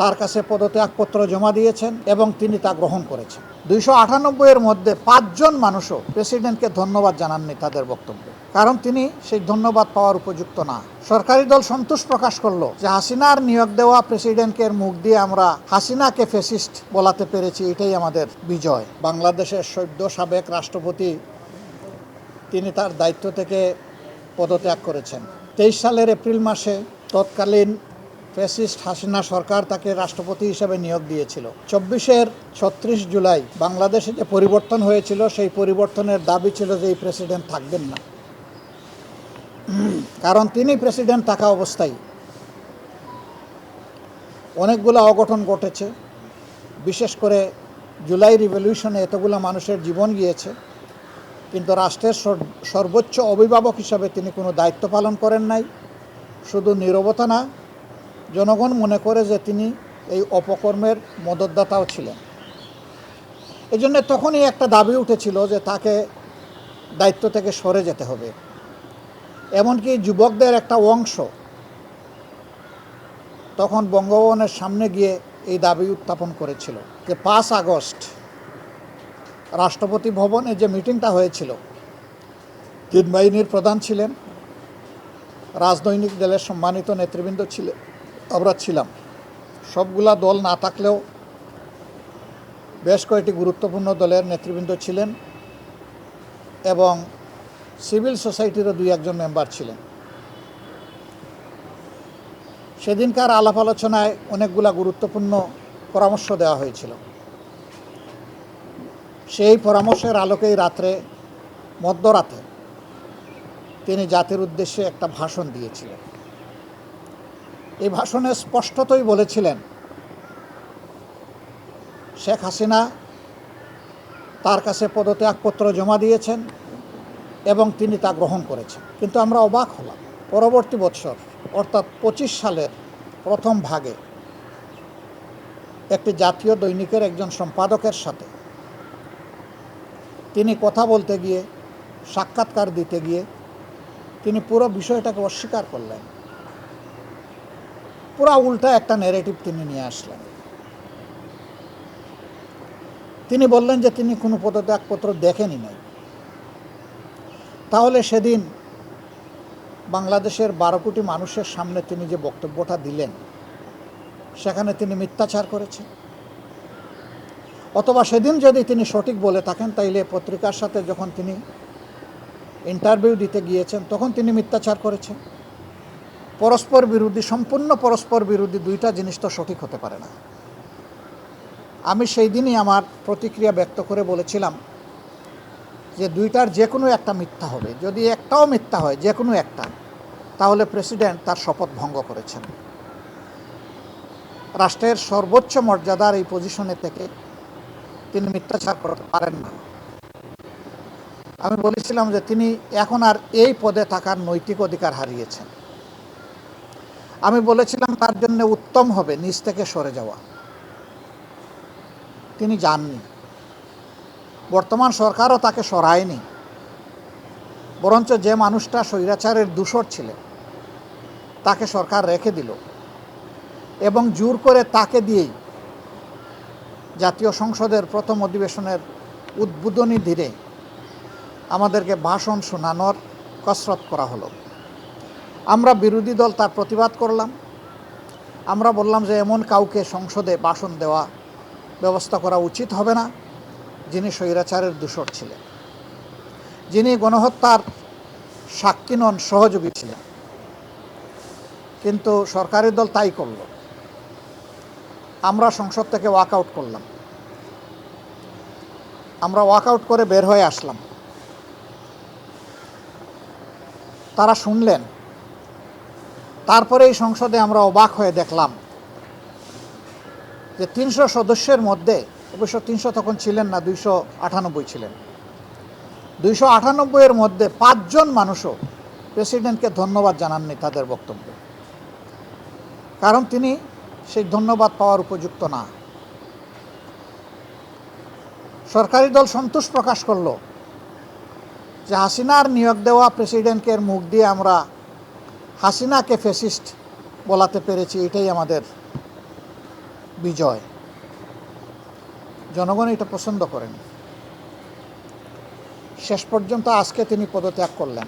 তার কাছে পদত্যাগপত্র জমা দিয়েছেন এবং তিনি তা গ্রহণ করেছেন। 298 এর মধ্যে 5 জন মানুষও প্রেসিডেন্টকে ধন্যবাদ জানাননি তাদের বক্তব্যে, কারণ তিনি সেই ধন্যবাদ পাওয়ার উপযুক্ত না। সরকারি দল সন্তোষ প্রকাশ করলো যে হাসিনার নিয়োগ দেওয়া প্রেসিডেন্টের মুখ দিয়ে আমরা হাসিনাকে ফ্যাসিস্ট বলাতে পেরেছি, এটাই আমাদের বিজয়। বাংলাদেশের সদ্য সাবেক রাষ্ট্রপতি তিনি তার দায়িত্ব থেকে পদত্যাগ করেছেন। 23 সালের এপ্রিল মাসে তৎকালীন ফ্যাসিস্ট হাসিনা সরকার তাকে রাষ্ট্রপতি হিসেবে নিয়োগ দিয়েছিল। 36 জুলাই বাংলাদেশে যে পরিবর্তন হয়েছিল সেই পরিবর্তনের দাবি ছিল যে এই প্রেসিডেন্ট থাকবেন না, কারণ তিনি প্রেসিডেন্ট থাকা অবস্থায় অনেকগুলো অঘটন ঘটেছে। বিশেষ করে জুলাই রিভলিউশনে এতগুলো মানুষের জীবন গিয়েছে, কিন্তু রাষ্ট্রের সর্বোচ্চ অভিভাবক হিসাবে তিনি কোনো দায়িত্ব পালন করেন নাই। শুধু নীরবতা না, জনগণ মনে করে যে তিনি এই অপকর্মের মদতদাতাও ছিলেন। এই জন্য তখনই একটা দাবি উঠেছিল যে তাকে দায়িত্ব থেকে সরে যেতে হবে। এমনকি যুবকদের একটা অংশ তখন বঙ্গভবনের সামনে গিয়ে এই দাবি উত্থাপন করেছিল যে 5 আগস্ট রাষ্ট্রপতি ভবনে যে মিটিংটা হয়েছিল, 3 বাহিনীর প্রধান ছিলেন, রাজনৈতিক দলের সম্মানিত নেতৃবৃন্দ ছিলেন, আমরা ছিলাম। সবগুলা দল না থাকলেও বেশ কয়েকটি গুরুত্বপূর্ণ দলের নেতৃবৃন্দ ছিলেন এবং সিভিল সোসাইটিরও 2-1 মেম্বার ছিলেন। সেদিনকার আলাপ আলোচনায় অনেকগুলা গুরুত্বপূর্ণ পরামর্শ দেওয়া হয়েছিল। সেই পরামর্শের আলোকেই মধ্যরাতে তিনি জাতির উদ্দেশ্যে একটা ভাষণ দিয়েছিলেন। এই ভাষণে স্পষ্টতই বলেছিলেন শেখ হাসিনা তার কাছে পদত্যাগপত্র জমা দিয়েছেন এবং তিনি তা গ্রহণ করেছেন। কিন্তু আমরা অবাক হলাম, পরবর্তী বৎসর অর্থাৎ 25 সালের প্রথম ভাগে একটি জাতীয় দৈনিকের একজন সম্পাদকের সাথে তিনি কথা বলতে গিয়ে, সাক্ষাৎকার দিতে গিয়ে তিনি পুরো বিষয়টাকে অস্বীকার করলেন। পুরা উল্টা একটা ন্যারেটিভ তিনি নিয়ে আসলেন। তিনি বললেন যে তিনি কোনো পদত্যাগপত্র দেখেনি নাই। তাহলে সেদিন বাংলাদেশের 12 কোটি মানুষের সামনে তিনি যে বক্তব্যটা দিলেন সেখানে তিনি মিথ্যাচার করেছেন, অথবা সেদিন যদি তিনি সঠিক বলে থাকেন তাইলে পত্রিকার সাথে যখন তিনি ইন্টারভিউ দিতে গিয়েছেন তখন তিনি মিথ্যাচার করেছেন। পরস্পর বিরোধী, সম্পূর্ণ পরস্পর বিরোধী দুইটা জিনিস তো সঠিক হতে পারে না। আমি সেই দিনই আমার প্রতিক্রিয়া ব্যক্ত করে বলেছিলাম যে দুইটার যে কোনো একটা মিথ্যা হবে। যদি একটাও মিথ্যা হয়, যে কোনো একটা, তাহলে প্রেসিডেন্ট তার শপথ ভঙ্গ করেছেন। রাষ্ট্রের সর্বোচ্চ মর্যাদার এই পজিশনে থেকে তিনি মিথ্যাচার করতে পারেন না। আমি বলেছিলাম যে তিনি এখন আর এই পদে থাকার নৈতিক অধিকার হারিয়েছেন। আমি বলেছিলাম তার জন্য উত্তম হবে নিজ থেকে সরে যাওয়া। তিনি যাননি, বর্তমান সরকারও তাকে সরায়নি, বরঞ্চ যে মানুষটা স্বৈরাচারের দূষর ছিলেন তাকে সরকার রেখে দিল এবং জোর করে তাকে দিয়েই জাতীয় সংসদের প্রথম অধিবেশনের উদ্বোধনী দিনে আমাদেরকে ভাষণ শোনানোর কসরত করা হলো। আমরা বিরোধী দল তার প্রতিবাদ করলাম। আমরা বললাম যে এমন কাউকে সংসদে ভাষণ দেওয়া ব্যবস্থা করা উচিত হবে না যিনি স্বৈরাচারের দূষর ছিলেন, যিনি গণহত্যার সাক্ষী নন, সহযোগী ছিলেন। কিন্তু সরকারি দল তাই করল। আমরা সংসদ থেকে ওয়াকআউট করলাম। আমরা ওয়াকআউট করে বের হয়ে আসলাম। তারা শুনলেন। তারপরে এই সংসদে আমরা অবাক হয়ে দেখলাম যে 300 সদস্যের মধ্যে, অবশ্য 300 তখন ছিলেন না, 298 ছিলেন, 298 এর মধ্যে 5 জন মানুষও প্রেসিডেন্টকে ধন্যবাদ জানাননি তাদের বক্তব্যে, কারণ তিনি সেই ধন্যবাদ পাওয়ার উপযুক্ত না। সরকারি দল সন্তোষ প্রকাশ করল যে হাসিনার নিয়োগ দেওয়া প্রেসিডেন্টের মুখ দিয়ে আমরা হাসিনাকে ফ্যাসিস্ট বলাতে পেরেছি, এটাই আমাদের বিজয়। জনগণ এটা পছন্দ করেন। শেষ পর্যন্ত আজকে তিনি পদত্যাগ করলেন।